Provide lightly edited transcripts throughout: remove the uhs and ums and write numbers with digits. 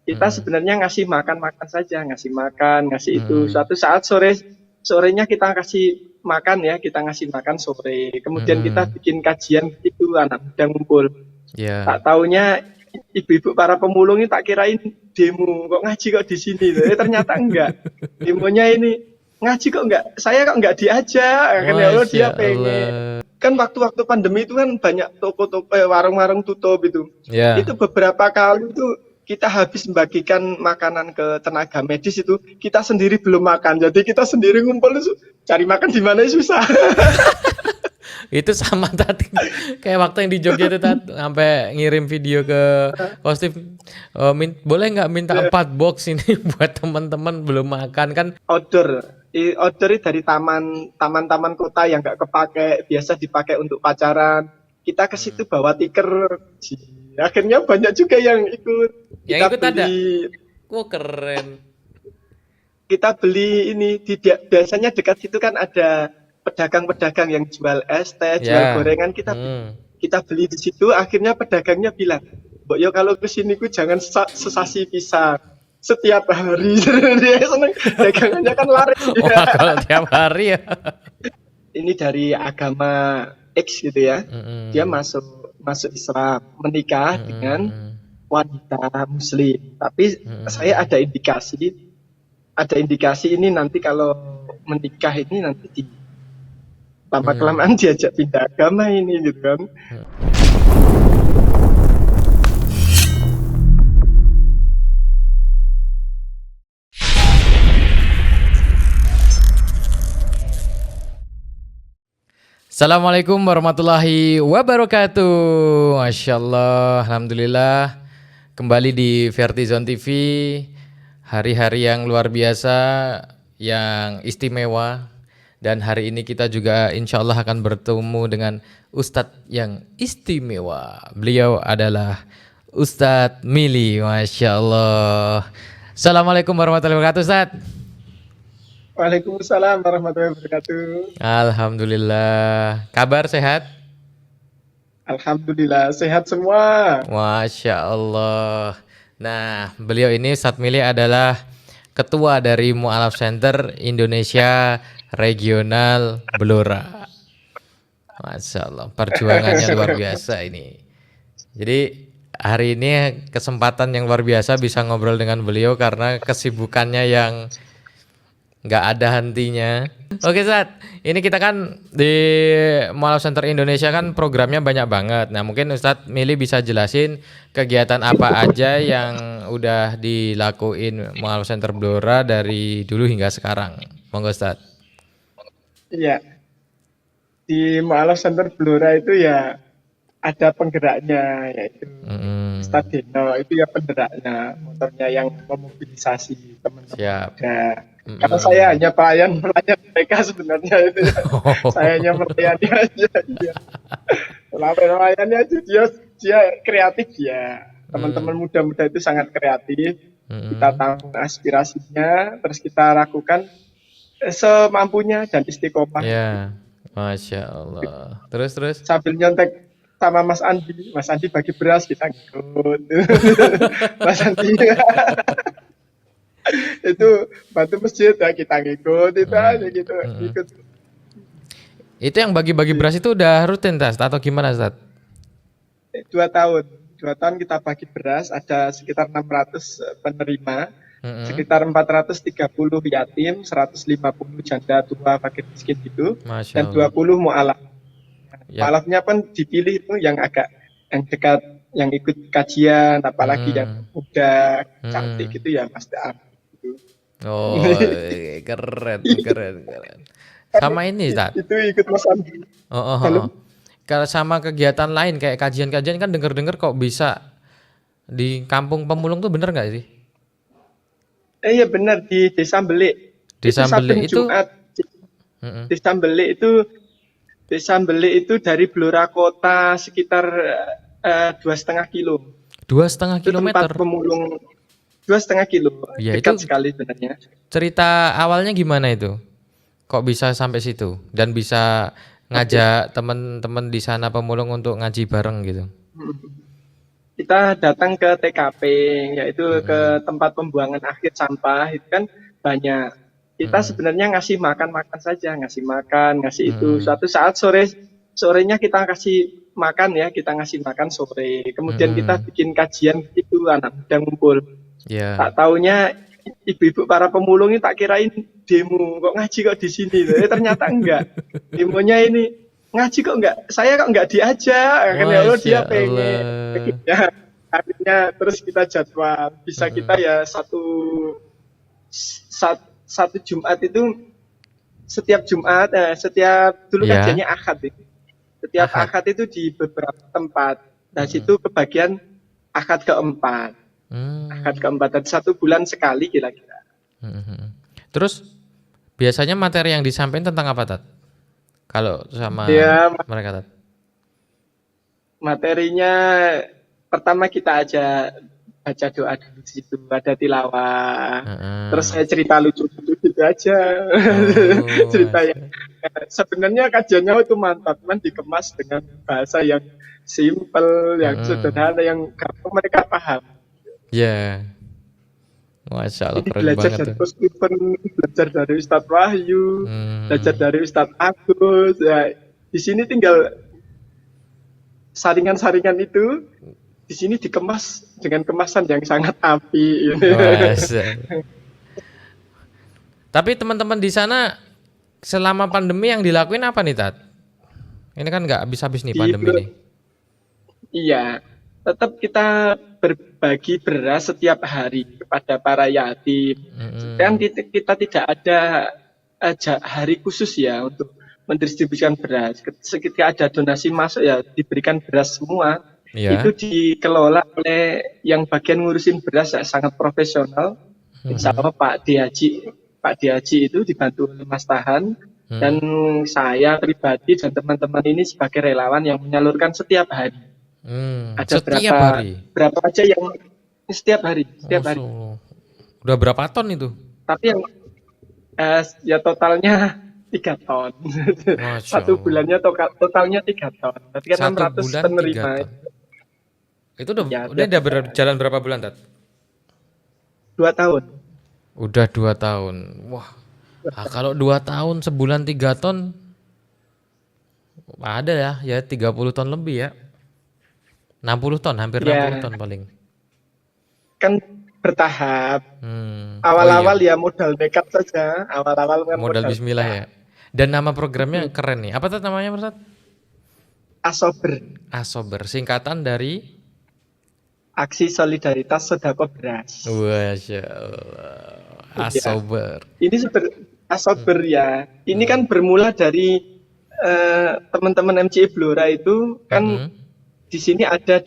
Kita sebenarnya ngasih makan saja, ngasih makan, ngasih itu. Suatu saat sorenya kita kasih makan ya, kita ngasih makan sore. Kemudian kita bikin kajian itu anak muda ngumpul. Tak taunya ibu-ibu para pemulung ini tak kirain demo, kok ngaji kok di sini. Ternyata enggak. Demonya ini ngaji kok enggak, saya kok enggak diajak. Karena Allah dia pengen. Kan waktu-waktu pandemi itu kan banyak toko-toko, warung-warung tutup itu. Itu beberapa kali itu kita habis membagikan makanan ke tenaga medis itu, kita sendiri belum makan. Jadi kita sendiri ngumpul itu cari makan di mana susah. Itu sama tadi kayak waktu yang di Jogja itu tadi sampai ngirim video ke Kostif, boleh nggak minta 4 box ini buat teman-teman belum makan kan. Outdoor dari taman kota yang nggak kepake, biasa dipakai untuk pacaran. Kita ke situ bawa tiker. Akhirnya banyak juga yang ikut. Yang ikut ada? Wah keren. Kita beli ini, biasanya dekat situ kan ada pedagang-pedagang yang jual es teh, jual gorengan. Kita beli di situ. Akhirnya pedagangnya bilang, Mbok yo kalau kesini ku jangan sesasi pisang. Setiap hari. Dia seneng dagangannya kan laris. Wah, kalau tiap hari ya. Ini dari agama X gitu ya. Dia masuk Islam, menikah dengan wanita muslim. Tapi saya ada indikasi ini nanti kalau menikah ini nanti lama kelamaan diajak pindah agama ini gitu kan. Assalamualaikum warahmatullahi wabarakatuh. Masya Allah, alhamdulillah. Kembali di Vertizon TV. Hari-hari yang luar biasa, yang istimewa. Dan hari ini kita juga insya Allah akan bertemu dengan Ustadz yang istimewa. Beliau adalah Ustadz Mili. Masya Allah. Assalamualaikum warahmatullahi wabarakatuh, Ustadz. Waalaikumsalam warahmatullahi wabarakatuh. Alhamdulillah. Kabar sehat? Alhamdulillah sehat semua. Masya Allah. Nah, beliau ini Ustadz Mili adalah ketua dari Mu'alaf Center Indonesia Regional Blora. Masya Allah, perjuangannya luar biasa ini. Jadi hari ini kesempatan yang luar biasa bisa ngobrol dengan beliau karena kesibukannya yang nggak ada hentinya. Oke Ustadz, ini kita kan di Mu'alaf Center Indonesia kan programnya banyak banget. Nah mungkin Ustadz Mili bisa jelasin kegiatan apa aja yang udah dilakuin Mu'alaf Center Blora dari dulu hingga sekarang. Monggo Ustadz. Iya, di Mu'alaf Center Blora itu ya ada penggeraknya, yaitu Ustadz Deno, itu ya penggeraknya, motornya yang memobilisasi teman-teman muda. Karena saya hanya pelayan mereka sebenarnya itu. Saya hanya melayani aja. Ya. Pelayannya aja dia kreatif ya. Teman-teman muda-muda itu sangat kreatif. Kita tahu aspirasinya, terus kita lakukan semampunya dan istiqomah. Ya, Masya Allah. Terus? Sambil nyontek sama Mas Andi bagi beras kita ngikut. Mas Andi itu bantu masjid ya kita ngikut itu aja gitu ikut. Itu yang bagi-bagi beras itu udah rutin Tas atau gimana Ustaz? 2 tahun kita bagi beras, ada sekitar 600 penerima, sekitar 430 yatim, 150 janda tua fakir miskin gitu, dan 20 mu'alaf. Mu'alafnya pun dipilih itu yang agak yang dekat, yang ikut kajian, apalagi yang muda cantik gitu ya Mas Da'am. Oh, keren. Sama ini, Ustaz. Itu ikut Mas Andi. Kalau sama kegiatan lain kayak kajian-kajian kan denger-denger kok bisa di kampung pemulung tuh bener nggak sih? Iya bener, di Desa Belik. Desa Belik itu Desa Belik itu dari Blora Kota sekitar 2,5 kilo. 2,5 kilometer. Tempat pemulung 2,5 kilo, ya, dekat itu sekali sebenarnya. Cerita awalnya gimana itu? Kok bisa sampai situ dan bisa ngajak teman-teman di sana pemulung untuk ngaji bareng gitu? kita datang ke TKP, yaitu Mm-mm. ke tempat pembuangan akhir sampah itu kan banyak. Kita Mm-mm. sebenarnya ngasih makan saja, ngasih makan, ngasih itu. Mm-mm. Suatu saat sorenya kita kasih makan ya, kita ngasih makan sore. Kemudian kita Mm-mm. bikin kajian itu anak muda ngumpul. Ya. Tak taunya ibu-ibu para pemulung ini tak kirain demo, kok ngaji kok di sini. Ternyata enggak. Demonya ini ngaji kok enggak, saya kok enggak diajak. Kan ya Allah Masya dia pengen. Allah. Ya, akhirnya terus kita jadwal. Bisa kita Mm-mm. ya satu Jumat itu setiap Jumat, setiap dulu Ya. kajiannya Ahad itu. Setiap Ahad. Ahad itu di beberapa tempat. Nah, Mm-mm. situ kebagian Ahad keempat. Ahad Mm. keempat dan 1 bulan sekali kira-kira. Mm-mm. Terus biasanya materi yang disampaikan tentang apa, Tat? Kalau sama Ya, mereka, Tat? materinya pertama kita aja baca doa dulu di situ, ada tilawah. Terus Heeh. saya cerita lucu-lucu gitu aja. Oh, Cerita yang Masya. sebenarnya kajiannya itu mantap, cuman dikemas dengan bahasa yang simple, yang Mm-mm. sederhana, yang gampang mereka paham. Ya, Masya Allah, Ini keren belajar banget dari tuh. Coach Steven, belajar dari Ustadz Wahyu, belajar Hmm. dari Ustadz Agus. Ya, di sini tinggal saringan-saringan itu di sini dikemas dengan kemasan yang sangat api. Masya Allah. Tapi teman-teman di sana selama pandemi yang dilakuin apa nih, Tat? Ini kan nggak habis-habis nih Di, pandemi nih. iya, tetap kita berbagi beras setiap hari kepada para yatim. Kan Mm-mm. kita tidak ada hari khusus ya untuk mendistribusikan beras. Ketika ada donasi masuk ya diberikan beras semua. Itu Ya. dikelola oleh yang bagian ngurusin beras ya, sangat profesional. Insya Mm-mm. Allah Pak Diaji itu dibantu oleh Mas Tahan dan Mm. saya pribadi dan teman-teman ini sebagai relawan yang menyalurkan setiap hari. Ada Setiap hari. berapa aja yang setiap Masya hari. Allah. Udah berapa ton itu? Tapi yang ya totalnya 3 ton. Masya Satu Allah. bulannya totalnya 3 ton. Berarti kan Satu 600 bulan 3 penerima. ton. Itu udah Ya, udah tiap udah bulan. berjalan berapa bulan, Tat? 2 tahun. Udah 2 tahun. Wah. Kalau 2 tahun sebulan 3 ton ada ya 30 ton lebih ya. 60 ton, hampir 60 Ya, ton paling. kan bertahap. Oh iya, Awal-awal ya modal nekat saja. Awal-awal kan modal modal bismillah ya. nekat. Dan nama programnya keren nih. Apa tuh namanya, Ustaz? Asober, Asober, singkatan dari aksi solidaritas sodako beras. Masya Allah. Ya, Asober. ini Asober ya. Ini kan bermula dari teman-teman MCI Blora itu kan Mm-mm. di sini ada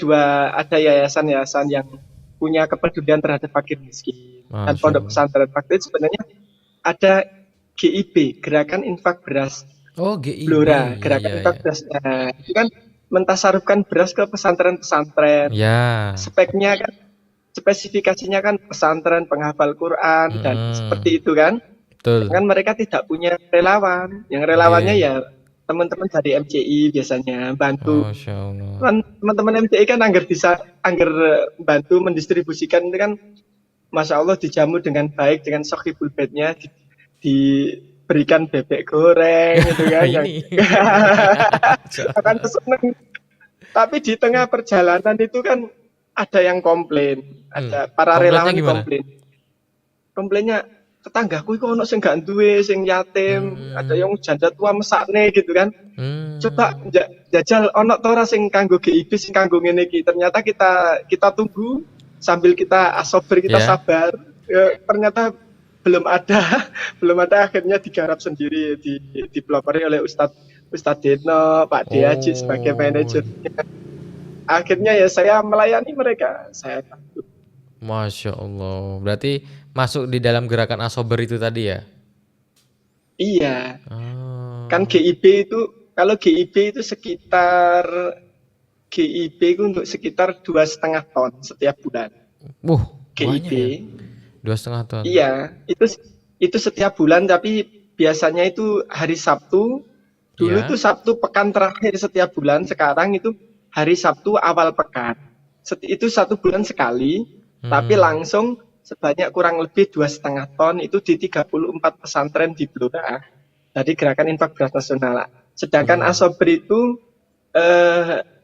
yayasan-yayasan yang punya kepedulian terhadap fakir miskin dan Masya pondok Allah. pesantren fakir sebenarnya ada GIB, Gerakan Infak Beras Oh, GIB. Blora, Ya, Gerakan ya, Infak ya. Beras. Nah, itu kan mentasarufkan beras ke pesantren-pesantren. Ya. Speknya kan, spesifikasinya kan pesantren penghafal Quran dan Mm-mm. seperti itu kan. Betul. Kan mereka tidak punya relawan. Yang relawannya Iya. ya teman-teman dari MCI biasanya bantu. Masya Allah. Kan teman-teman MCI kan anggar bantu mendistribusikan itu kan Masya Allah dijamu dengan baik dengan sohibul bednya diberikan bebek goreng gitu kan yang Ini. akan seneng. Tapi di tengah perjalanan itu kan ada yang komplain, ada para Komplainnya relawan gimana? komplain. Komplainnya tetanggaku itu ono sing gak duwe, sing yatim, ada yang janda tua mesakne gitu kan. Coba jajal ono to ora sing kanggo GIB sing kanggo ngene iki. Ternyata kita tunggu sambil kita asober, kita Ya. sabar. Ya, ternyata belum ada belum ada, akhirnya digarap sendiri, dipelopori oleh Ustadz Deno, Pak Diaji sebagai manajernya. Akhirnya ya saya melayani mereka, saya bantu. Masya Allah. Berarti masuk di dalam gerakan Asober itu tadi ya? Iya, Oh. kan GIB itu kalau GIB itu sekitar GIB itu untuk sekitar 2,5 ton setiap bulan. Banyak GIB. ya? 2,5 ton. Iya, itu setiap bulan tapi biasanya itu hari Sabtu. Dulu Ya. itu Sabtu pekan terakhir setiap bulan, sekarang itu hari Sabtu awal pekan. itu 1 bulan sekali, tapi langsung sebanyak kurang lebih 2,5 ton itu di 34 pesantren di Blora dari Gerakan Infak Beras Nasional. Sedangkan Asober itu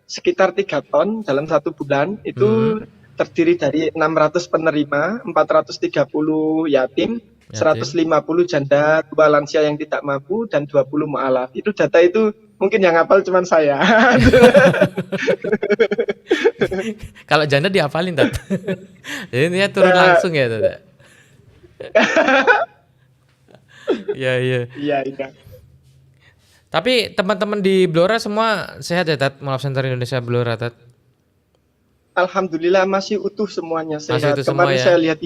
sekitar 3 ton dalam 1 bulan itu terdiri dari 600 penerima, 430 yatim, 150 janda tua lansia yang tidak mampu, dan 20 mu'alaf. Itu data itu mungkin yang hafal cuman saya. Kalau janda dihafalin, Tat. Jadi dia turun langsung ya, Tat. Iya. Iya. Tapi teman-teman di Blora semua sehat ya, Tat? Mualaf Center Indonesia Blora, Tat? Alhamdulillah masih utuh semuanya, sehat. Masih utuh semua, Kemarin ya? saya lihat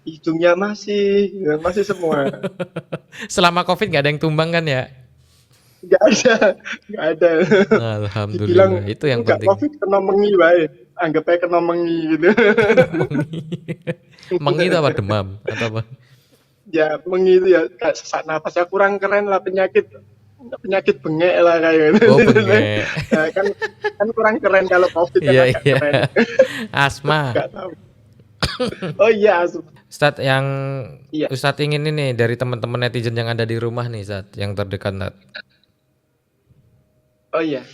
hidungnya masih semua. Selama COVID nggak ada yang tumbang kan ya? Nggak ada. Alhamdulillah. Dibilang Itu yang nggak penting. COVID kena mengi wae. Anggap aja kena mengi gitu. Mengi itu apa, demam atau apa? Ya mengi itu ya kayak sesak napas, ya kurang keren lah, penyakit bengek lah kayak gitu. Oh, bengek. Nah, kan kurang keren kalau COVID kan Iya. agak keren. Asma. Nggak tahu. Oh iya, Ustadz, yang Iya. Ustadz ingin ini dari teman-teman netizen yang ada di rumah nih, Ustadz, yang terdekat, Ustadz. Oh iya.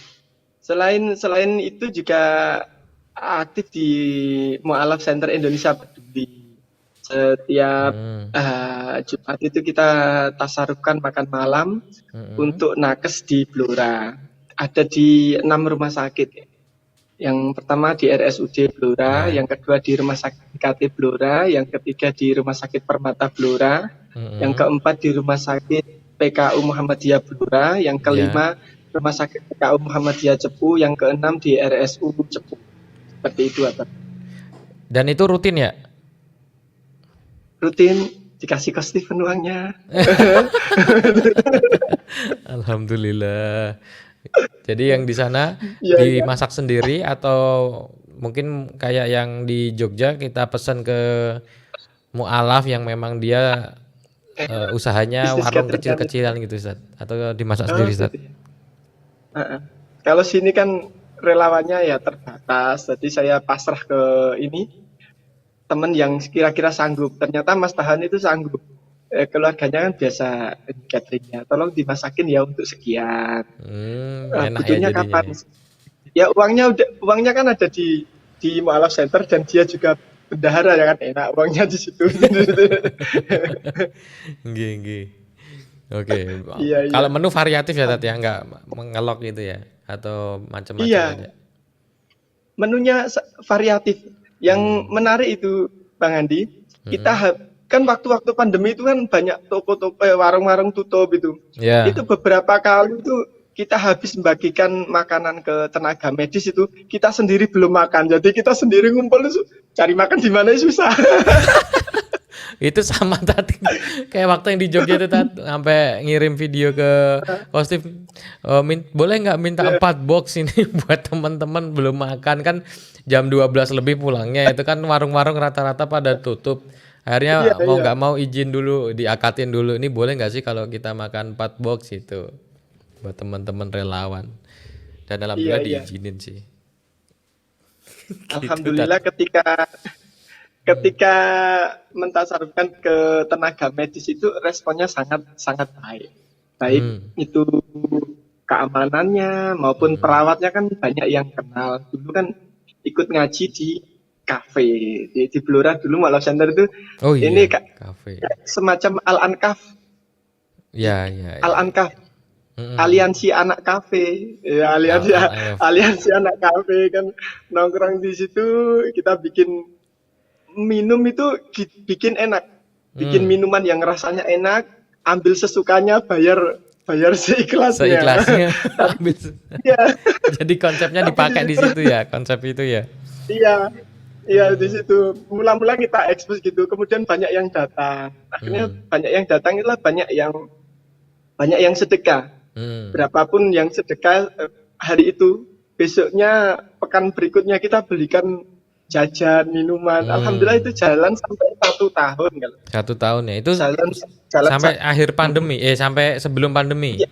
Selain itu juga aktif di Mu'alaf Center Indonesia Peduli. Setiap Jumat itu kita tasarufkan makan malam untuk nakes di Blora. Ada di 6 rumah sakit. Yang pertama di RSUD Blora, yang kedua di Rumah Sakit KT Blora, yang ketiga di Rumah Sakit Permata Blora, yang keempat di Rumah Sakit PKU Muhammadiyah Blora, yang kelima Rumah Sakit PKU Muhammadiyah Cepu, yang keenam di RSU Cepu. Seperti itu, Pak. Dan itu rutin ya? Rutin, dikasih ke Steven uangnya. Alhamdulillah. Jadi yang di sana Iya, dimasak sendiri, atau mungkin kayak yang di Jogja kita pesan ke mu'alaf yang memang dia usahanya bisnis warung catering. kecil-kecilan gitu, Ustaz, atau dimasak sendiri, Ustaz? Gitu ya. Kalau sini kan relawannya ya terbatas, jadi saya pasrah ke ini teman yang kira-kira sanggup. Ternyata Mas Tahan itu sanggup. Keluarganya kan biasa cateringnya, tolong dimasakin ya untuk sekian. Enak ya Butuhnya jadinya. kapan? Ya uangnya kan ada di Mu'alaf Center, dan dia juga bendahara, ya kan, enak uangnya di situ. Nggih. Oke. Iya. Kalau menu variatif ya, Tat, ya, nggak mengelok gitu ya, atau macam-macam Iya. aja. Menunya variatif. Yang menarik itu, Bang Andi, kita kan waktu-waktu pandemi itu kan banyak toko-toko, warung-warung tutup itu. Ya. Itu beberapa kali itu kita habis membagikan makanan ke tenaga medis, itu kita sendiri belum makan. Jadi kita sendiri ngumpul itu cari makan di mana susah. Itu sama tadi kayak waktu yang di Jogja itu, Tat, sampai ngirim video ke Positif, boleh nggak minta 4 box ini buat teman-teman belum makan, kan jam 12 lebih pulangnya, itu kan warung-warung rata-rata pada tutup. Akhirnya mau nggak mau izin dulu, diakatin dulu, ini boleh nggak sih kalau kita makan 4 box itu buat teman-teman relawan, dan alhamdulillah diizinin sih. Alhamdulillah ketika mentasarufkan ke tenaga medis itu responnya sangat baik. Itu keamanannya maupun perawatnya kan banyak yang kenal. Dulu kan ikut ngaji di kafe di Blora dulu, Mu'alaf Center itu. Ini kafe semacam Al-Ankaf. Ya. Al-Ankaf. Aliansi anak kafe, ya, aliansi anak kafe kan, nongkrong di situ, kita bikin minum itu bikin enak, bikin minuman yang rasanya enak, ambil sesukanya, bayar seikhlasnya. Ambil. Jadi konsepnya dipakai di situ ya, konsep itu ya. Iya, di situ mula-mula kita ekspos gitu, kemudian banyak yang datang, akhirnya banyak yang datang itulah banyak yang sedekah. Berapapun yang sedekah hari itu, besoknya pekan berikutnya kita belikan jajan, minuman. Alhamdulillah itu jalan sampai 1 tahun kan. 1 tahun ya, itu jalan sampai akhir pandemi, sampai sebelum pandemi.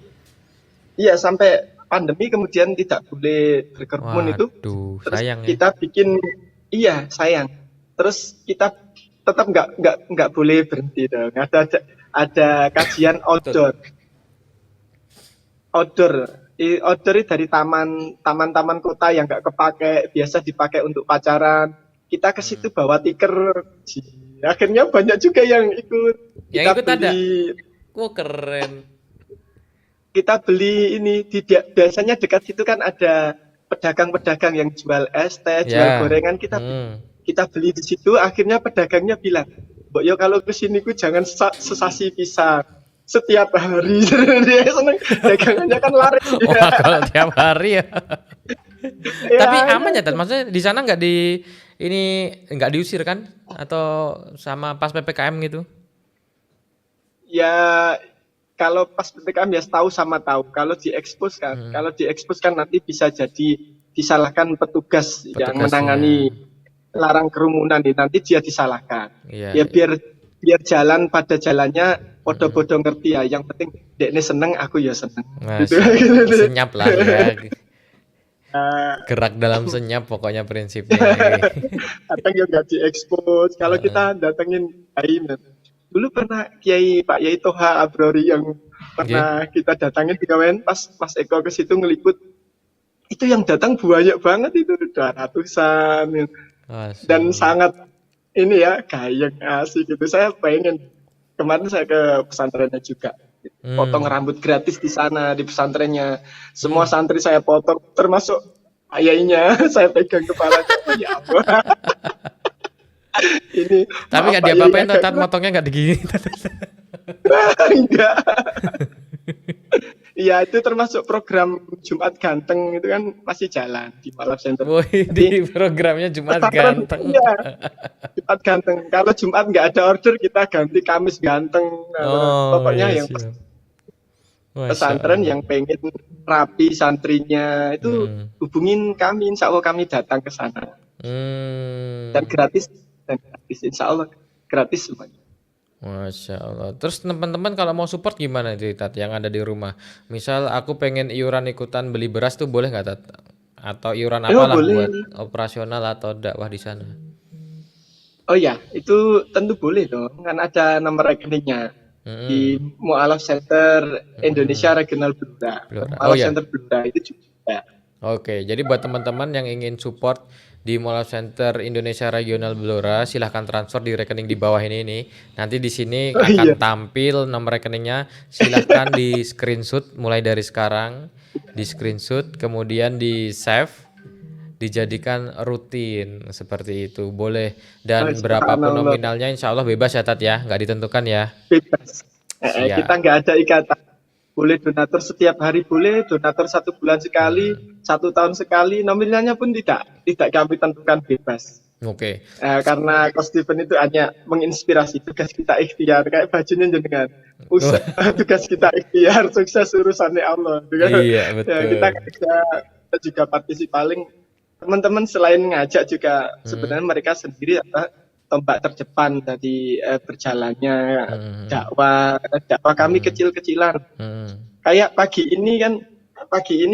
Iya, sampai pandemi kemudian tidak boleh berkerumun itu, Waduh, terus sayang ya. kita bikin, iya sayang, terus kita tetap nggak boleh berhenti dong. Ada kajian outdoor. Outdoor itu dari taman-taman kota yang nggak kepake, biasa dipakai untuk pacaran. Kita ke situ bawa tiker. Akhirnya banyak juga yang ikut. Yang Kita ikut ada. beli Wah, keren. kita beli ini biasanya dekat situ kan ada pedagang-pedagang yang jual es teh, jual Ya. gorengan. Kita beli di situ. Akhirnya pedagangnya bilang, Mbok yo kalau kesini ku jangan sesasi pisang setiap hari. Dia seneng dagangannya kan laris. Wah, kalau tiap hari ya. Tapi Ya, aman ya, Tat? Maksudnya di sana nggak diusir kan? Atau sama pas PPKM gitu? ya kalau pas PPKM ya tahu sama tahu. Kalau diekspos kan nanti bisa jadi disalahkan petugas yang Petugasnya. menangani larang kerumunan ini, nanti dia disalahkan. Iya, Ya iya. biar jalan pada jalannya podo-podo ngerti ya. Yang penting dekne seneng, aku ya seneng. Gitu. Masya Allah. Senyap lah ya. Nah, Gerak dalam senyap pokoknya prinsipnya. Ya. kadang ya nggak diekspos. Kalau kita datengin Kiai, dulu pernah Pak Yai Toha Abrori yang Oke. pernah kita datangin di kawan, pas Mas Eko ke situ ngeliput, itu yang datang banyak banget, itu 200-an Masya dan Allah. sangat ini ya gayeng asik gitu. Saya pengen kemarin saya ke pesantrennya juga, potong rambut gratis di sana di pesantrennya. Semua santri saya potong, termasuk ayahnya. Saya pegang kepalanya. Ya Allah. Ini Tapi maaf nggak Pak Yai, diapa-apain tuh, agak Tat, motongnya nggak digini. enggak. Iya, itu termasuk program Jumat Ganteng, itu kan masih jalan di Malab Center. Woi, di Jadi programnya Jumat pesantren, Ganteng. iya, Jumat Ganteng. Kalau Jumat nggak ada order, kita ganti Kamis Ganteng. Nah, Oh pokoknya iya yang siap. Masya pesantren Allah. yang pengen rapi santrinya itu Mm-mm. hubungin kami, insya Allah kami datang ke sana. Dan Hmm. gratis, insya Allah gratis semuanya. Masya Allah. Terus teman-teman kalau mau support gimana nih, Tat, yang ada di rumah? Misal aku pengen iuran ikutan beli beras tuh boleh nggak, Tat? Atau iuran Oh apalah boleh. buat operasional atau dakwah di sana? Oh ya, itu tentu boleh dong. Kan ada nomor rekeningnya di Mm-mm. Mu'alaf Center Indonesia Mm-mm. Regional Blora. Blora. Oh Mu'alaf ya. Center Blora itu juga. Oke, jadi buat teman-teman yang ingin support di Mall Center Indonesia Regional Blora, silahkan transfer di rekening di bawah ini nih. Nanti di sini Oh iya. akan tampil nomor rekeningnya. Silahkan di screenshot mulai dari sekarang, di screenshot, kemudian di save, dijadikan rutin seperti itu. Boleh, Oh, dan berapapun subhanallah. nominalnya insya Allah bebas ya, Tat ya, nggak ditentukan ya. Bebas. Kita Siap. nggak ada ikatan. Boleh donatur setiap hari, boleh donatur 1 bulan sekali, 1 tahun sekali, nominalnya pun tidak kami tentukan, bebas. Oke. Karena Coach Steven itu hanya menginspirasi, tugas kita ikhtiar, kayak bajunya jenengan. Tugas kita ikhtiar, sukses urusannya Allah. Iya Ya, kita betul. juga partisi paling teman-teman selain ngajak juga Hmm. sebenarnya mereka sendiri apa tombak terdepan dari berjalannya Hmm. dakwah kami kecil-kecilan. Hmm. Kayak pagi ini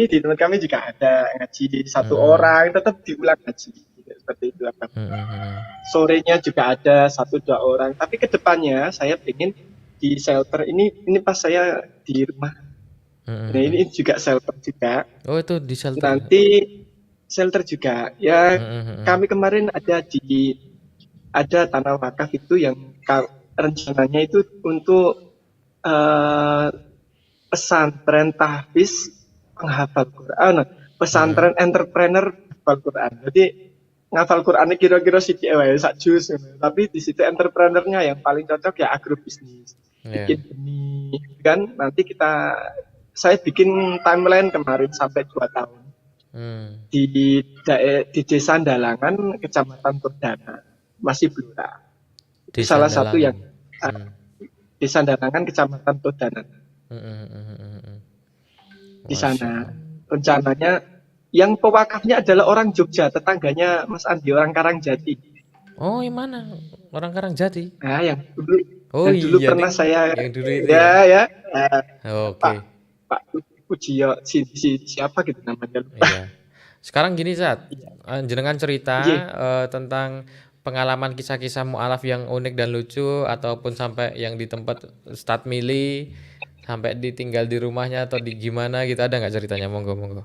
di tempat kami juga ada ngaji satu Hmm. orang, tetap diulang ngaji seperti itu. Hmm. Sorenya juga ada 1-2 orang. Tapi kedepannya saya ingin di shelter ini pas saya di rumah. Hmm. Nah, ini juga shelter juga. Oh itu di shelter. Nanti shelter juga. Ya, Hmm. kami kemarin ada tanah wakaf itu yang rencananya itu untuk pesantren tahfiz penghafal Quran, pesantren entrepreneur penghafal Quran. Jadi ngafal Qurannya kira-kira sithik wae sak juz, tapi di situ entrepreneurnya yang paling cocok ya agrobisnis. Ya. Bikin benih kan nanti saya bikin timeline kemarin sampai 2 tahun di Desa Dalangan, Kecamatan Tordana, masih Blora. Itu Desa salah satu yang Dalangan. Desa Dalangan, Kecamatan Tordana. Di Masya sana Allah. rencananya yang pewakafnya adalah orang Jogja, tetangganya Mas Andi, orang Karangjati. Oh yang mana? Orang Karangjati. Nah, Oh yang dulu iya pernah ding. saya Yang dulu itu ya ya. ya Oke. Pak Pujiyo siapa gitu namanya, lupa. Iya. Sekarang gini Zat, Iya. jenengan cerita Iya. tentang pengalaman kisah-kisah mualaf yang unik dan lucu ataupun sampai yang di tempat Ustadz Mili sampai ditinggal di rumahnya atau di gimana gitu, ada nggak ceritanya? Monggo monggo.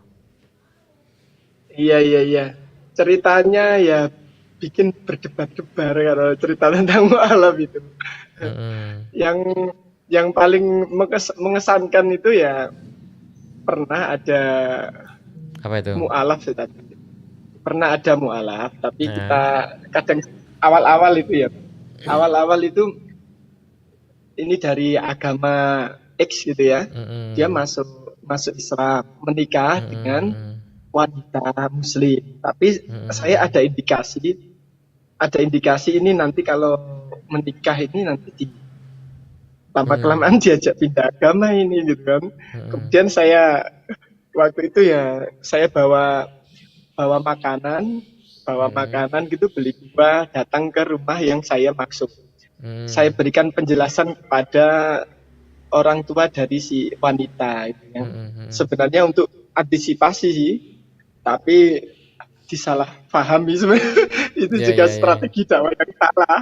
Iya, iya, iya. Ceritanya ya bikin berdebar-debar kalau cerita tentang mualaf itu. Mm-mm. Yang yang paling mengesankan itu ya pernah ada Apa itu? mualaf sih tadi. Pernah ada mualaf, tapi kita Nah. kadang awal-awal itu ya. Awal-awal itu ini dari agama X gitu ya. Dia Mm-mm. masuk masuk Islam, menikah dengan Mm-mm. wanita muslim. Tapi saya Mm-mm. ada indikasi ini nanti kalau menikah ini nanti di lama Mm-mm. kelamaan diajak pindah agama ini gitu kan. Mm-mm. Kemudian saya waktu itu ya saya bawa bawa makanan bawa Mm-mm. makanan gitu, beli buah, datang ke rumah yang saya maksud. Saya Mm. berikan penjelasan kepada orang tua dari si wanita itu yang Mm-mm. sebenarnya untuk antisipasi sih, tapi disalahpahami sebenarnya. Itu Ya juga ya ya. strategi dakwah yang salah.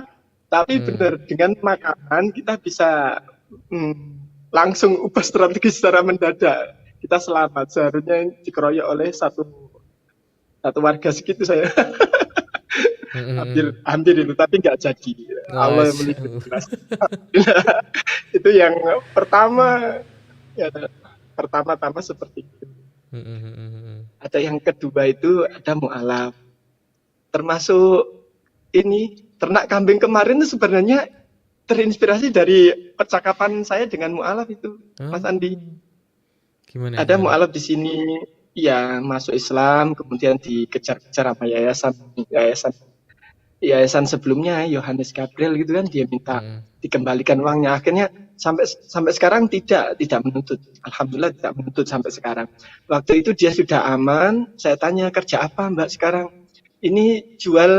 Tapi Mm. benar, dengan makanan kita bisa langsung ubah strategi secara mendadak. Kita selamat. Seharusnya dikeroyok oleh satu satu warga segitu saya. hampir Mm-mm. hampir itu, tapi nggak jadi. Allah yang Masya melindungi. Allah. Itu yang pertama, ya pertama-tama seperti itu. Mm-mm. Ada yang kedua itu ada mualaf, termasuk ini ternak kambing kemarin itu sebenarnya terinspirasi dari percakapan saya dengan mualaf itu, Mas Oh, Andi. gimana Ada gimana? mualaf di sini, ya masuk Islam, kemudian dikejar-kejar sama yayasan yayasan yayasan sebelumnya, Yohanes Gabriel gitu kan, dia minta Mm-mm. dikembalikan uangnya. Akhirnya sampai sampai sekarang tidak menuntut. Alhamdulillah tidak menuntut sampai sekarang. Waktu itu dia sudah aman. Saya tanya, kerja apa Mbak sekarang? Ini jual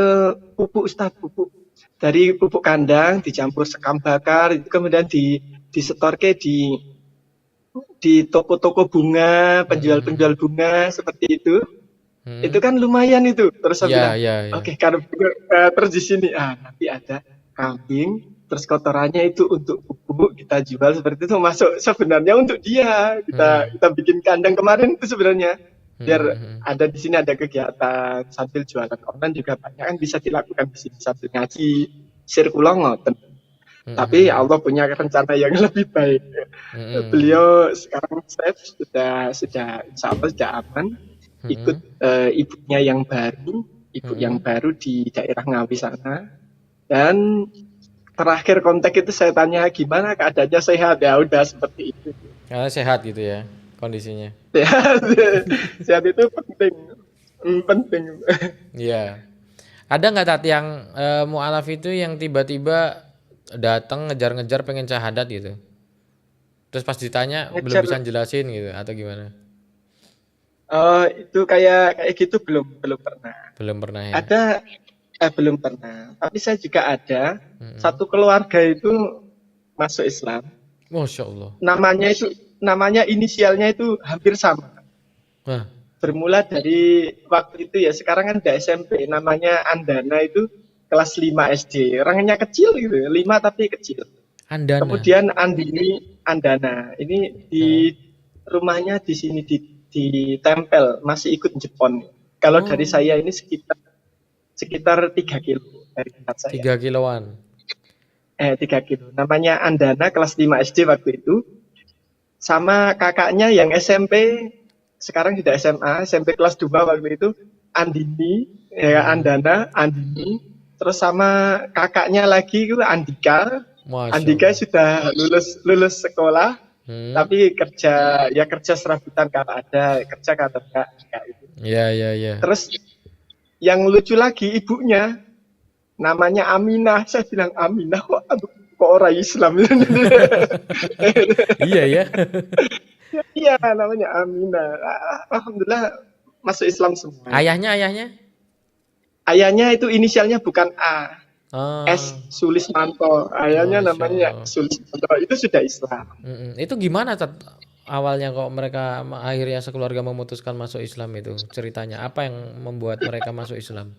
pupuk Ustadz, pupuk dari pupuk kandang dicampur sekam bakar, itu kemudian disetorke di toko-toko bunga, Mm-mm. penjual-penjual bunga seperti itu. Itu Mm-mm. kan lumayan itu. Terus saya Ya bilang, ya ya. oke, karena terus di sini nanti ada kambing, terus kotorannya itu untuk pupuk kita jual seperti itu, masuk sebenarnya untuk dia. Kita Mm-mm. kita bikin kandang kemarin itu sebenarnya biar Mm-mm. ada di sini, ada kegiatan sambil jualan online juga banyak kan bisa dilakukan di sini sambil ngaji sirkulong ngoten. Tapi Mm-mm. Allah punya rencana yang lebih baik. Mm-mm. Beliau sekarang safe, sudah insya Allah sudah aman, ikut Mm-mm. ibunya yang baru, ibu yang Mm-mm. baru di daerah Ngawi sana. Dan terakhir kontak itu saya tanya gimana keadaannya, sehat ya, udah seperti itu. Karena sehat gitu ya kondisinya. Sehat, sehat itu penting, penting. Iya. Ada nggak Tat yang mualaf itu yang tiba-tiba datang ngejar-ngejar pengen syahadat gitu? Terus pas ditanya belum Ngejar, bisa jelasin gitu atau gimana? itu kayak kayak gitu belum belum pernah. Belum pernah ya. Ada belum pernah. Tapi saya juga ada Mm-mm. satu keluarga itu masuk Islam. Masya Allah. Namanya inisialnya itu hampir sama. Wah, Bermula dari waktu itu ya, sekarang kan udah SMP, namanya Andana, itu kelas 5 SD. Orangnya kecil gitu, 5 tapi kecil. Andana. Kemudian Andini Andana, ini Heeh. di rumahnya di sini di Tempel, masih ikut Jepon. Kalau dari Oh, saya ini sekitar sekitar 3 kilo dari tempat saya. 3 kiloan. 3 kilo. Namanya Andana, kelas 5 SD waktu itu. Sama kakaknya yang SMP, sekarang sudah SMA, SMP kelas 2 waktu itu, Andini, ya Mm-mm. Andana, Andini. Terus sama kakaknya lagi itu Andika. Masya Andika Allah. sudah lulus lulus sekolah, Hmm. tapi kerja ya kerja serabutan kalau ada, kerja kalau enggak itu. Ya ya ya. Terus yang lucu lagi ibunya namanya Aminah. Saya bilang Aminah kok orang Islam. Iya ya. Iya, namanya Aminah. Alhamdulillah masuk Islam semua. Ayahnya. Ayahnya itu inisialnya bukan A, S Ah, Sulismanto. Ayahnya Masya namanya Allah. Sulismanto. Itu sudah Islam. Mm-mm. Itu gimana Tat? awalnya kok mereka akhirnya sekeluarga memutuskan masuk Islam itu? Ceritanya apa yang membuat mereka masuk Islam?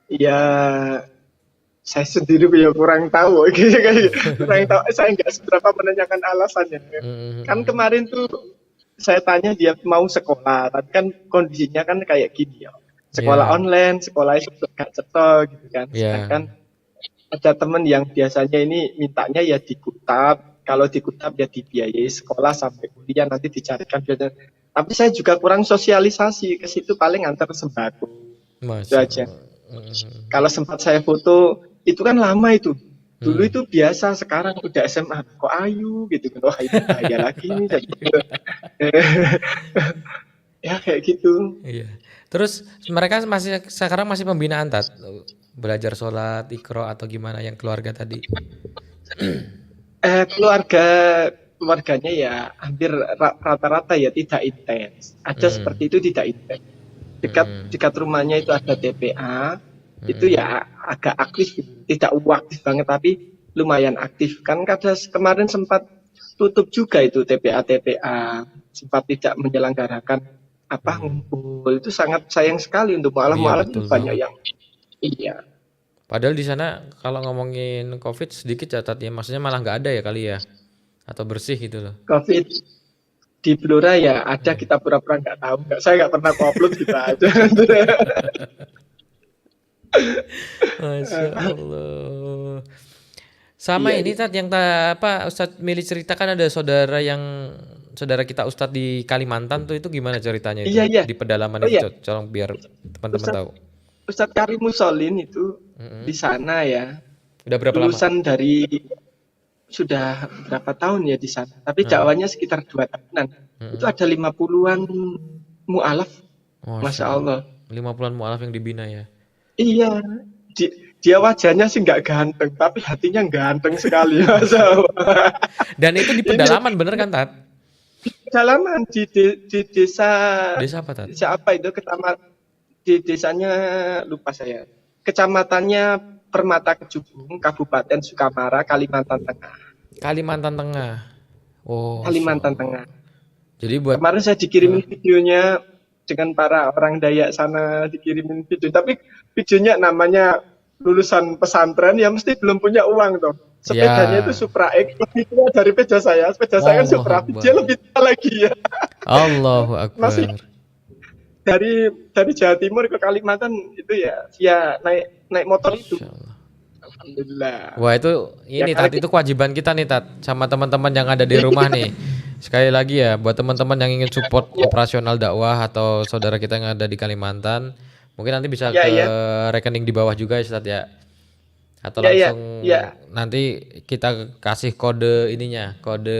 Ya, saya sendiri ya kurang tahu, kurang tahu. Saya nggak seberapa menanyakan alasannya. Kan Mhm, kemarin tuh saya tanya dia mau sekolah, tapi kan kondisinya kan kayak gini ya. Sekolah iya, online, sekolah itu gak cetok gitu kan. iya, Sedangkan ada temen yang biasanya ini mintanya ya di Kutab, kalau di Kutab ya dibiayai sekolah sampai kuliah nanti dicarikan biaya. Tapi saya juga kurang sosialisasi ke situ paling antar sembako itu Masya aja. Allah. Mhm, Kalau sempat saya foto itu kan lama itu. Dulu mhm. itu biasa, sekarang udah SMA kok ayu gitu kan. Oh ini bahaya lagi nih. Ya kayak gitu. Iya. Terus mereka masih sekarang masih pembinaan tat, belajar sholat, ikro atau gimana yang keluarga tadi? Keluarga keluarganya ya hampir rata-rata ya tidak intens. Ada Hmm, seperti itu tidak intens. Dekat hmm, dekat rumahnya itu ada TPA, itu hmm, ya agak aktif, tidak aktif banget tapi lumayan aktif. Kan kemarin sempat tutup juga itu TPA-TPA, sempat tidak menyelenggarakan apa hmm. ngumpul. Itu sangat sayang sekali untuk Iya mualaf-mualaf itu betul banyak banget. yang iya. Padahal di sana kalau ngomongin COVID sedikit catatnya, maksudnya malah nggak ada ya kali ya, atau bersih gitu loh. COVID di Blora ya ada, kita pura-pura nggak tahu, nggak, saya nggak pernah upload gitu aja. Masya Allah. Sama Iya, ini iya. Tat yang apa Ustadz Mili ceritakan ada saudara kita Ustadz di Kalimantan tuh itu gimana ceritanya Iya, itu iya. di pedalaman Oh itu iya, colong biar teman-teman Ustadz tahu. Ustadz Karim Musolin itu di Mm-mm. sana ya, Udah berapa lama? lulusan dari sudah berapa tahun ya di sana. Tapi Nah, dakwahnya sekitar 2 tahunan. Itu mm-mm. ada 50-an mualaf, Masya masya Allah. Allah. 50-an mualaf yang dibina ya. Iya, dia wajahnya sih nggak ganteng, tapi hatinya ganteng sekali, masya Allah. Dan itu di Ini pedalaman bener kan Tat? kedalaman di desa, Desa apa Tat? desa apa itu, di desanya lupa saya. Kecamatannya Permata Kejubung, Kabupaten Sukamara, Kalimantan Tengah. Kalimantan Tengah. Oh, Masya Kalimantan Allah. Tengah. Jadi buat Kemarin saya eh, dikirimin videonya dengan para orang Dayak sana, dikirimin video. Tapi videonya namanya lulusan pesantren ya mesti belum punya uang toh. Sepedanya itu ya Supra X, lebih tua dari sepeda saya. Sepeda saya kan Allahu Supra, dia Akbar. lebih tua lagi ya. Allahu Masih Akbar. dari Jawa Timur ke Kalimantan itu ya via naik naik motor itu. Masya Allah. Alhamdulillah. Wah itu Ya ini karena Tat itu kewajiban kita nih Tat sama teman-teman yang ada di rumah nih. Sekali lagi ya buat teman-teman yang ingin support ya, operasional dakwah atau saudara kita yang ada di Kalimantan, mungkin nanti bisa ya, ke ya, rekening di bawah juga ya Tat ya. Atau ya, ya, langsung ya, nanti kita kasih kode ininya, kode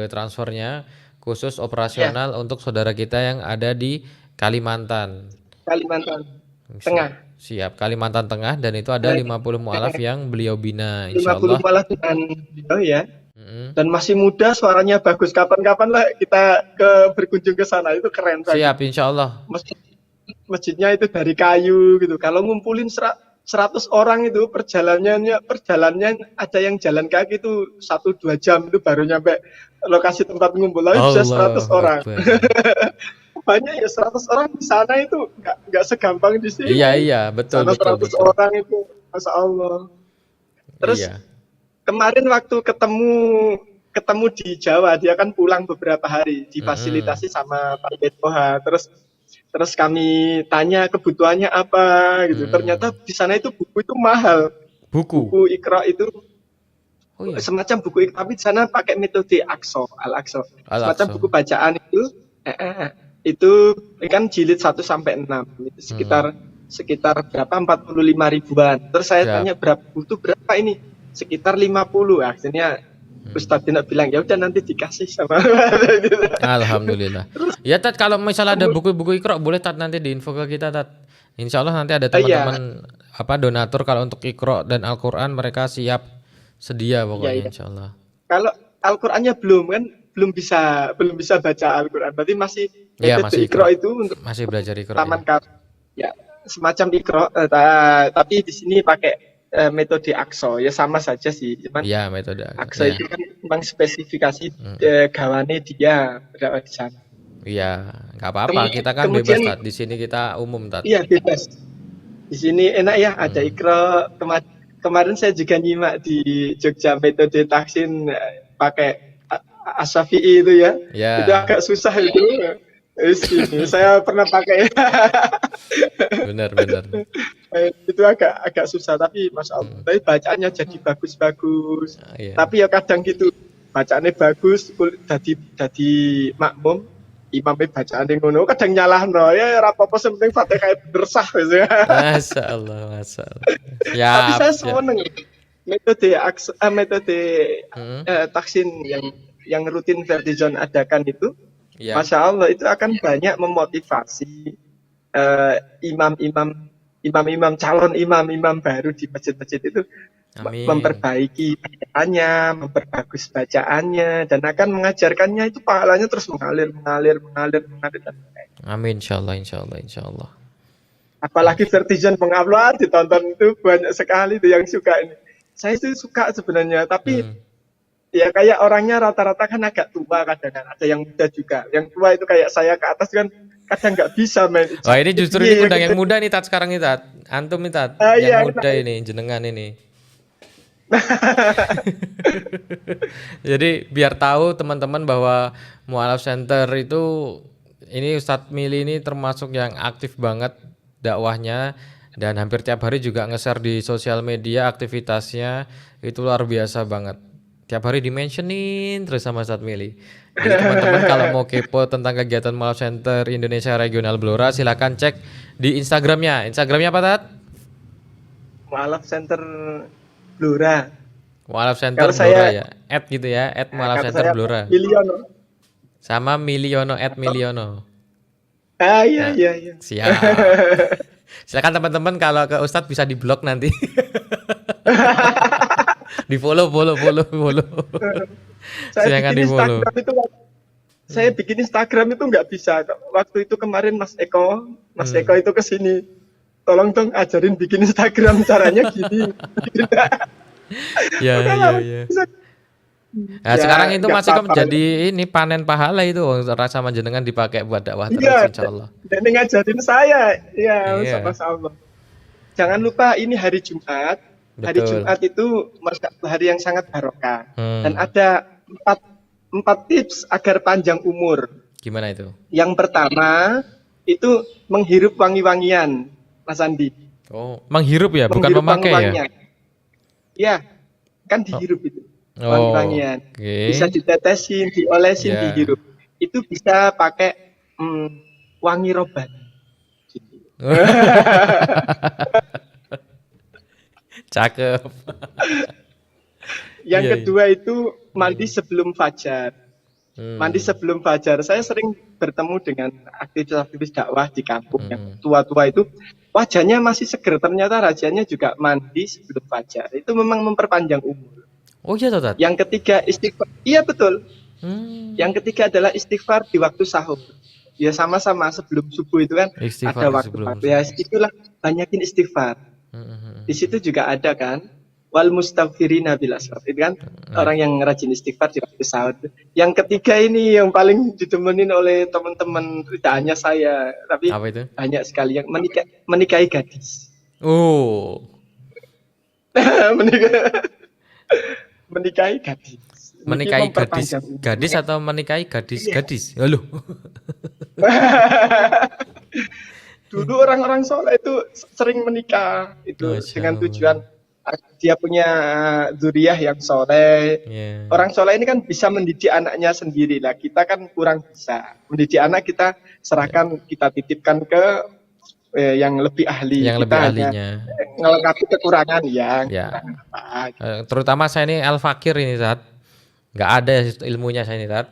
transfernya khusus ya, operasional untuk saudara kita yang ada di Kalimantan. Kalimantan Siap, Tengah. siap. Kalimantan Tengah dan itu ada Nah, 50 mualaf yang beliau bina, insya 50 Allah. malah dengan beliau ya. Mm-mm. Dan masih muda, suaranya bagus. Kapan-kapan lah kita berkunjung ke sana, itu keren banget. Siap, insya Allah. Masjid, masjidnya itu dari kayu gitu. Kalau ngumpulin 100 orang itu perjalanannya ada yang jalan kaki itu 1-2 jam itu baru nyampe lokasi tempat ngumpul. Tapi bisa 100 Allahu orang. Akbar. Banyak ya 100 orang di sana itu nggak segampang di Iya, sini. iya, betul, Sana betul, 100 betul. orang itu, masya Allah. Terus Iya. kemarin waktu ketemu di Jawa, dia kan pulang beberapa hari, Mm-mm. difasilitasi sama Pak Menpora. Terus kami tanya kebutuhannya apa gitu. Ternyata Mm-mm. di sana itu buku itu mahal. Buku. Buku Iqra itu Oh iya, semacam buku Iqra, tapi di sana pakai metode Aqsa, Al-Aqsa. Semacam Al-Aqsa. buku bacaan itu kan jilid 1 sampai 6, itu Mm. sekitar berapa, 45 ribuan. Terus saya Siap. tanya berapa butuh, berapa ini, sekitar 50. Akhirnya Mm. Ustadz Dina bilang ya udah nanti dikasih sama. Alhamdulillah. Ya Tat, kalau misalnya ada Kemudian, buku-buku Iqra boleh Tat nanti diinfo ke kita Tat. Insya Allah nanti ada iya, teman-teman apa donatur kalau untuk Iqra dan Al-Quran mereka siap sedia iya, pokoknya iya. insya Allah. Kalau Al-Qur'annya belum kan, belum bisa baca Al-Qur'an. Berarti masih Iya metode masih Iqra, Iqra itu untuk masih belajar Iqra ya. taman kar ya, semacam Iqra, tapi di sini pakai metode AKSO ya sama saja sih, cuman Iya, metode. AKSO Iya. itu kan memang spesifikasi Hmm. gawane dia berdakwah di sana. Iya, nggak apa-apa. Kita kan bebas, Kemudian Tat. Di sini kita umum, Tat. iya bebas. Di sini enak ya, ada Hmm. ikro. Kemarin saya juga nyimak di Jogja metode taksin pakai Asyafi'i itu ya. Itu Ya, agak susah itu. Ini saya pernah pakai. benar-benar. Itu agak susah tapi Masya Allah. Hmm. Tapi bacaannya jadi bagus-bagus. Iya. Tapi ya kadang gitu, bacaannya bagus, jadi makmum, imamnya bacaannya ngono, kadang nyalahno ya apa-apa penting Fatihah bener sah gitu ya. Masya Allah, Masya Allah. Tapi Siap, saya siap. seneng metode Hmm. taksin yang rutin Vertizon adakan itu, Ya, Masya Allah itu akan banyak memotivasi imam-imam calon imam-imam baru di masjid-masjid itu amin. memperbaiki bacaannya, memperbagus bacaannya, dan akan mengajarkannya itu pahalanya terus mengalir. Amin, insyaallah, insyaallah, insyaallah. Apalagi Vertizon mengupload, ditonton itu banyak sekali tuh yang suka ini. Saya itu suka sebenarnya, tapi Hmm. ya kayak orangnya rata-rata kan agak tua kadang, ada yang muda juga. Yang tua itu kayak saya ke atas kan kadang nggak bisa main. Wah, ini justru ini Iya, undang yang gitu. muda nih, Tat, sekarang nih, Tat. Antum nih, Tat. Iya, Yang muda ini, jenengan ini. Jadi biar tahu teman-teman bahwa Mu'alaf Center itu ini Ustadz Mili ini termasuk yang aktif banget dakwahnya dan hampir tiap hari juga nge-share di sosial media aktivitasnya itu luar biasa banget. Tiap hari di-mentionin terus sama Ustadz Mili. Jadi teman-teman kalau mau kepo tentang kegiatan Mu'alaf Center Indonesia Regional Blora silahkan cek di Instagramnya. Instagramnya apa, Tat? Mu'alaf Center Blora. Mu'alaf Center Kalau Blora saya, ya. Gitu ya, @Mu'alaf kalau Center saya Blora. Miliono. Sama Miliono @Miliono. Iya, Nah, iya. siap. Silakan teman-teman kalau ke Ustadz bisa di-blok nanti. Di-follow. Saya Silakan bikin di-follow. Instagram itu saya bikin Instagram itu nggak bisa. Waktu itu kemarin Mas Eko Hmm. itu kesini. Tolong dong ajarin bikin Instagram caranya gini. Ya, Udah ya, lah, ya. bisa. Nah, Ya sekarang itu nggak masih kok apa-apa. menjadi ini panen pahala itu rasa menjenengan dipakai buat dakwah terus Iya, insyaallah. dan ngajarin saya. Ya, Iya, Masya Allah. Jangan lupa ini hari Jumat. Hari betul. Jumat itu hari yang sangat barokah. Dan Hmm. ada empat tips agar panjang umur. Gimana itu? Yang pertama itu menghirup wangi-wangian, Mas Andi. Oh, menghirup ya, bukan Menghirup memakai ya? wangi-wangian. Ya, kan Oh, dihirup itu. oh, Wangi-wangian. Bisa oke. ditetesin, diolesin, Ya. dihirup. Itu bisa pakai wangi roban. Gitu. Cakep. Yang Iya, iya. kedua itu mandi sebelum fajar. Mandi Hmm. sebelum fajar. Saya sering bertemu dengan aktivis-aktivis dakwah di kampung yang Hmm. tua-tua itu. Wajahnya masih seger, ternyata rajanya juga mandi sebelum fajar. Itu memang memperpanjang umur. Oh iya, Tat. Yang ketiga istighfar. Iya betul. Hmm. Yang ketiga adalah istighfar di waktu sahur. Ya sama-sama sebelum subuh itu kan Istighfar ada di waktu. sebelum Ya subuh. itulah banyakin istighfar. Di situ juga ada kan wal mustaghfirina bil aswab. Itu kan orang yang rajin istighfar di waktu sahur. Yang ketiga ini yang paling didemenin oleh teman-teman, tidak hanya saya, tapi Apa itu? banyak sekali yang menikahi gadis. Oh, Menikahi gadis. Ini menikahi memperpanjang umur. gadis atau menikahi Iya. gadis? Halo. Dulu orang-orang soleh itu sering menikah itu Masya dengan Allah. tujuan dia punya dzurriyyah yang soleh. Ya. Orang soleh ini kan bisa mendidik anaknya sendiri lah. Kita kan kurang bisa mendidik anak, kita serahkan, kita titipkan ke yang lebih ahli. Yang Kita lebih hanya ahlinya. ngelengkapi kekurangan Ya. apa. Terutama saya ini Al Fakir ini, Tat. Nggak ada ilmunya saya ini, Tat.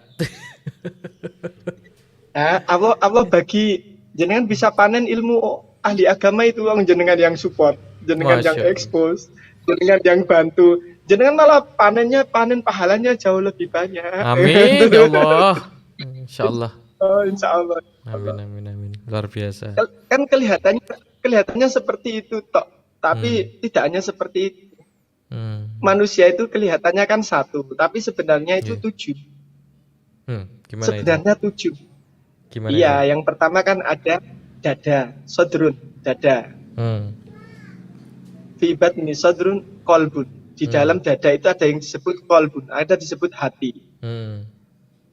Nah, Allah bagi jenengan bisa panen ilmu ahli agama itu, orang jenengan yang support, jenengan Masya yang Allah. expose, jenengan yang bantu, jenengan malah panen pahalanya jauh lebih banyak. Amin ya Allah. Insya Allah. Oh, insya Allah. Amin. Luar biasa. Kan kelihatannya seperti itu tok. Tapi tidak hanya seperti itu. Hmm. Manusia itu kelihatannya kan satu, tapi sebenarnya itu Iya. 7. Gimana itu? Sebenarnya 7. Gimana itu? Iya, yang pertama kan ada dada, sodrun, dada. Hmm. Fi batni sodrun kolbun. Di Hmm. dalam dada itu ada yang disebut kolbun, ada disebut hati. Hmm.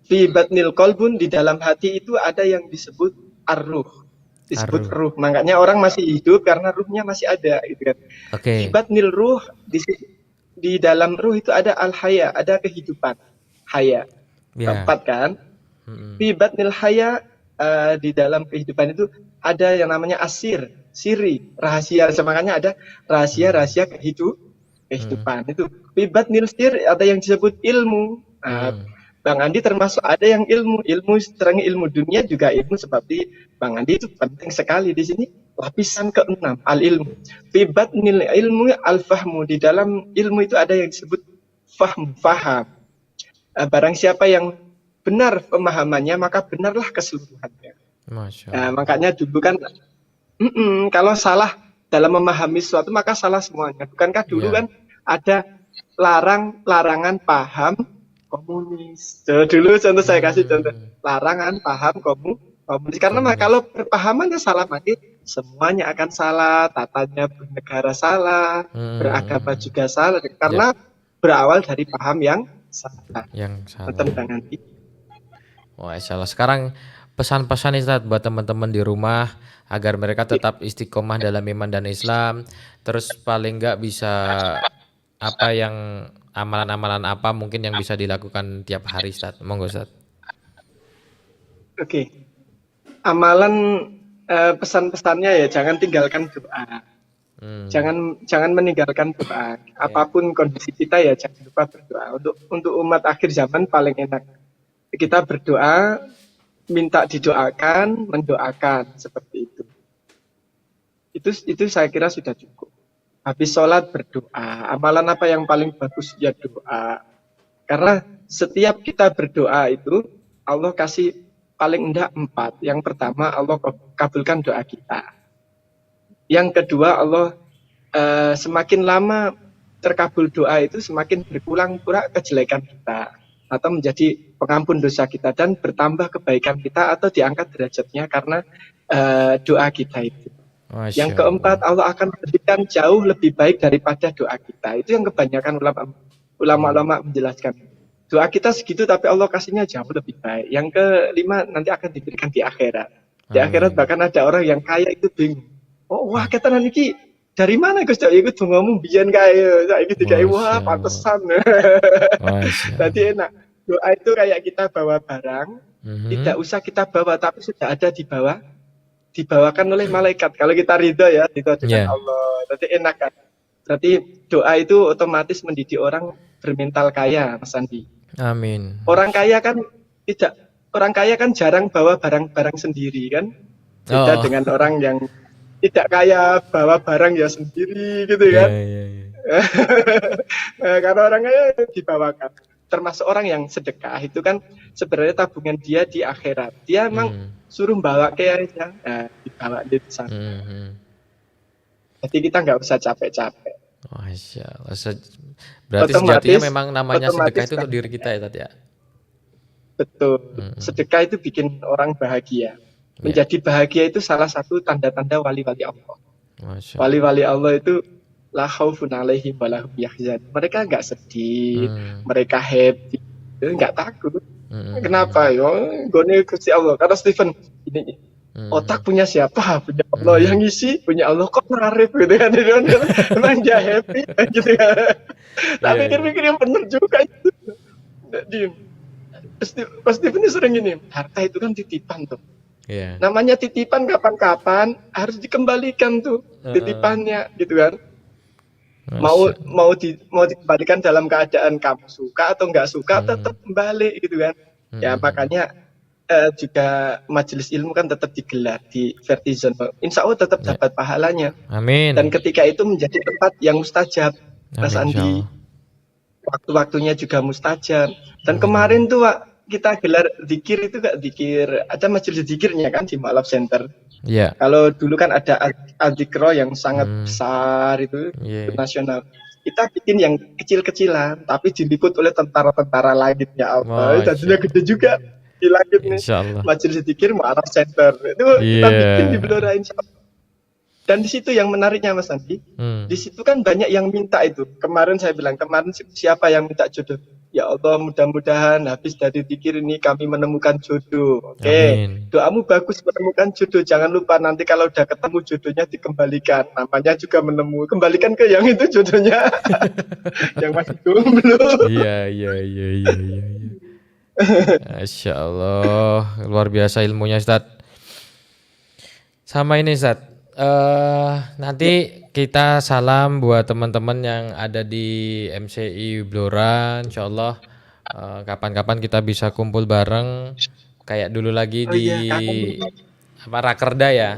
Fi batnil kolbun, di dalam hati itu ada yang disebut arruh, disebut Aru. ruh. Makanya orang masih hidup karena ruhnya masih ada, gitu kan. Fi Oke. batnil ruh, di dalam ruh itu ada al-haya, ada kehidupan. Haya. Ya. Keempat kan. Hmm. Fi batnil haya, di dalam kehidupan itu ada yang namanya asir, siri, rahasia. Makanya ada rahasia-rahasia Hmm. kehidupan itu. Fi batnil sir ada yang disebut ilmu. Nah, Hmm. Bang Andi termasuk ada yang ilmu seterang ilmu dunia juga ilmu, seperti Bang Andi itu penting sekali di sini. Lapisan keenam al ilmu. Fi batnil ilmu al fahmu, di dalam ilmu itu ada yang disebut faham. Barang siapa yang benar pemahamannya, maka benarlah keseluruhannya. Masya Nah, Allah. makanya dulu kan, kalau salah dalam memahami sesuatu maka salah semuanya. Bukankah dulu Ya. kan ada larangan paham komunis. Dulu contoh, saya kasih contoh, Hmm. larangan paham komunis. Karena Komunis. kalau perpahamannya salah, maka semuanya akan salah, tatanya bernegara salah, beragama Hmm. juga salah, Ya. karena berawal dari paham yang salah Yang salah. tentang itu. Wah, insya Allah. Sekarang pesan-pesan Ustadz buat teman-teman di rumah agar mereka tetap istiqomah dalam iman dan Islam. Terus paling nggak bisa apa yang amalan-amalan apa mungkin yang bisa dilakukan tiap hari Ustadz. Monggo Ustadz. Oke, amalan, pesan-pesannya ya jangan tinggalkan doa. Hmm. Jangan meninggalkan doa. Ya. Apapun kondisi kita ya jangan lupa berdoa. Untuk umat akhir zaman paling enak kita berdoa, minta didoakan, mendoakan, seperti itu. Itu saya kira sudah cukup. Habis sholat berdoa. Amalan apa yang paling bagus? Ya doa. Karena setiap kita berdoa itu Allah kasih paling enggak 4. Yang pertama, Allah kabulkan doa kita. Yang kedua, Allah, semakin lama terkabul doa itu semakin berkurang pula kejelekan kita, atau menjadi pengampun dosa kita, dan bertambah kebaikan kita atau diangkat derajatnya karena doa kita itu. Yang Masya keempat, Allah. Allah akan berikan jauh lebih baik daripada doa kita. Itu yang kebanyakan ulama-ulama menjelaskan. Doa kita segitu tapi Allah kasihnya jauh lebih baik. Yang kelima, nanti akan diberikan di akhirat. Di akhirat Amin. bahkan ada orang yang kaya itu bingung. Oh, wah, katanan iki dari mana Gus? Iku dongamu biyen kaya, saiki dikai wah Masya Allah. pantesan. Masya Jadi Allah. enak. Doa itu kayak kita bawa barang, tidak Mhm. usah kita bawa tapi sudah ada di bawah, dibawakan oleh malaikat. Kalau kita ridho ya, ridho dengan Ya. Allah. Berarti enak kan. Berarti doa itu otomatis mendidik orang bermental kaya, Mas Andi. Amin. Orang kaya kan tidak, orang kaya kan jarang bawa barang-barang sendiri kan. Beda Oh. dengan orang yang tidak kaya bawa barang ya sendiri gitu Ya, kan. ya, ya. Karena orang kaya dibawakan. Termasuk orang yang sedekah itu kan sebenarnya tabungan dia di akhirat. Dia emang Hmm. suruh bawa kayaknya, dibawa di sana. Hmm. Jadi kita nggak usah capek-capek. Masya Allah. Berarti sejatinya memang namanya sedekah Otomatis itu kan, untuk diri kita ya tadi ya. betul. Hmm. Sedekah itu bikin orang bahagia. Ya. Menjadi bahagia itu salah satu tanda-tanda wali-wali Allah. Masya Allah. Wali-wali Allah itu la khaufun alaihim wa lahum yahzanun. Mereka nggak sedih, mereka happy, nggak takut. Kenapa? Yo, gone Gusti Allah. Kata Stephen, ini otak punya siapa? Punya Allah. Yang ngisi punya Allah. Kok narif gitu kan? Emang dia happy gitu kan? Tapi pikir-pikir yang benar juga itu. Pas Stephen sering ini, harta itu kan titipan tuh. Yeah. Namanya titipan, kapan-kapan harus dikembalikan tuh titipannya gitu kan. Mau dikembalikan dalam keadaan kamu suka atau nggak suka, tetap kembali gitu kan. Ya makanya juga majelis ilmu kan tetap digelar di Vertizon. Insya Allah tetap dapat pahalanya. Amin. Dan ketika itu menjadi tempat yang mustajab, Mas Andi. Waktu-waktunya juga mustajab. Dan kemarin tuh kita gelar zikir itu gak zikir, ada majelis zikirnya kan di Mu'alaf Center. Iya. Kalau dulu kan ada Aldikro yang sangat Hmm. besar itu Iya. nasional. Kita bikin yang kecil-kecilan, tapi diliput oleh tentara-tentara langit ya Allah. Masya Jadinya gede Allah. juga di langit nih. Insya Allah. Majelis Zikir Mu'alaf Center. Itu kita bikin di Iya. Blora insya Allah. Dan di situ yang menariknya Mas Andi, Hmm. di situ kan banyak yang minta itu. Kemarin saya bilang, kemarin siapa yang minta jodoh? Ya Allah, mudah-mudahan habis dari zikir ini kami menemukan jodoh. Oke, Amin. doamu bagus menemukan jodoh. Jangan lupa nanti kalau udah ketemu jodohnya dikembalikan. Namanya juga kembalikan ke yang itu jodohnya, yang masih jomblo. Iya, iya, iya, iya, iya, iya. Masya Allah, luar biasa ilmunya Ustaz. Sama ini Ustaz. Nanti kita salam buat teman-teman yang ada di MCI Blora. Insya Allah kapan-kapan kita bisa kumpul bareng kayak dulu lagi Oh di iya, kangen. apa Rakerda ya.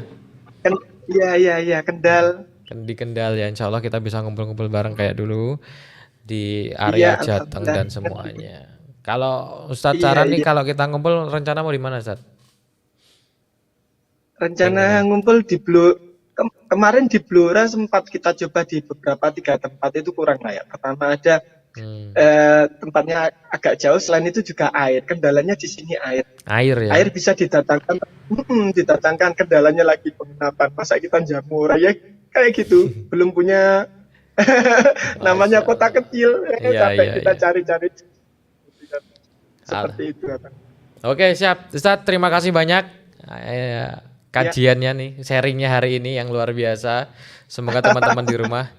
Iya, iya, iya, Kendal. Di Kendal ya. Insya Allah kita bisa ngumpul-ngumpul bareng kayak dulu di area Iya, Jateng alhamdulillah. dan semuanya. Kalau Ustadz Iya, saran nih iya. kalau kita ngumpul rencana mau di mana Ustadz? Rencana Pengennya. ngumpul di kemarin di Blora sempat kita coba di beberapa 3 tempat itu kurang lah ya. Pertama ada Hmm. tempatnya agak jauh, selain itu juga air. Kendalanya di sini air. Air ya. Air bisa didatangkan, didatangkan, kendalanya lagi penginapan. Masa kita jamur ya kayak gitu. Belum punya namanya Masya kota Allah. kecil, Iya, sampai iya, kita iya. cari-cari Al- seperti itu. Oke, siap. Ustadz, terima kasih banyak Ya, kajiannya nih, sharingnya hari ini yang luar biasa. Semoga teman-teman di rumah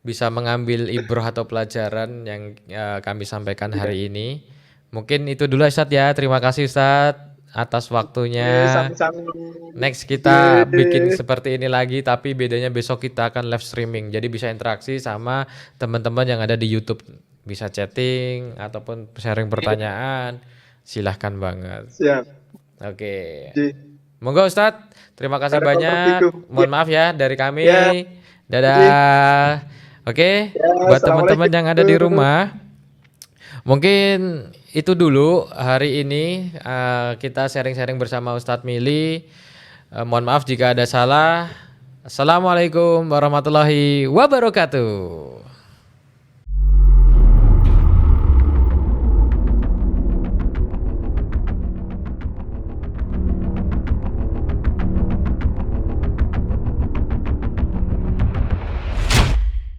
bisa mengambil ibroh atau pelajaran yang kami sampaikan ya. hari ini. Mungkin itu dulu Ustadz ya. Terima kasih Ustadz atas waktunya. Sami-sami. Next kita bikin Ye. seperti ini lagi, tapi bedanya besok kita akan live streaming. Jadi bisa interaksi sama teman-teman yang ada di YouTube. Bisa chatting ataupun sharing pertanyaan. Silahkan banget. Siap. Oke. Ye. Monggo Ustadz, terima kasih Barakallahu banyak. fikum. Mohon maaf ya dari kami. Ya, ye. Dadah. Oke, Ya, buat teman-teman yang ada di assalamualaikum. rumah, mungkin itu dulu hari ini kita sharing-sharing bersama Ustadz Mili. Mohon maaf jika ada salah. Assalamualaikum warahmatullahi wabarakatuh.